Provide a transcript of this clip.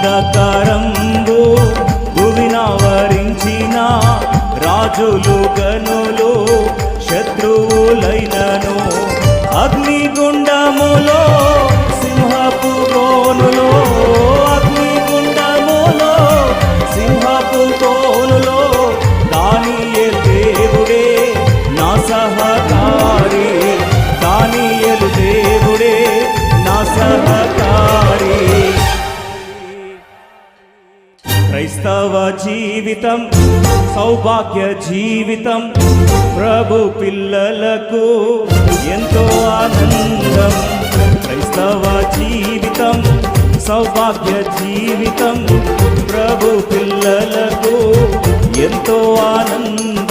అంధకారంబు భువినావరించిన రాజులు గనులు శత్రువులైనను అగ్నిగుండములో సింహపు గోనులో అగ్నిగుండములో సింహపు గోనులో దానియేలు దేవుడే నా సహకారి దానియేలు దేవుడే నా సహకారి. క్రైస్తవ జీవితం సౌభాగ్య జీవితం ప్రభు పిల్లలకు ఎంతో ఆనందం. క్రైస్తవ జీవితం సౌభాగ్య జీవితం ప్రభు పిల్లలకు ఎంతో ఆనందం.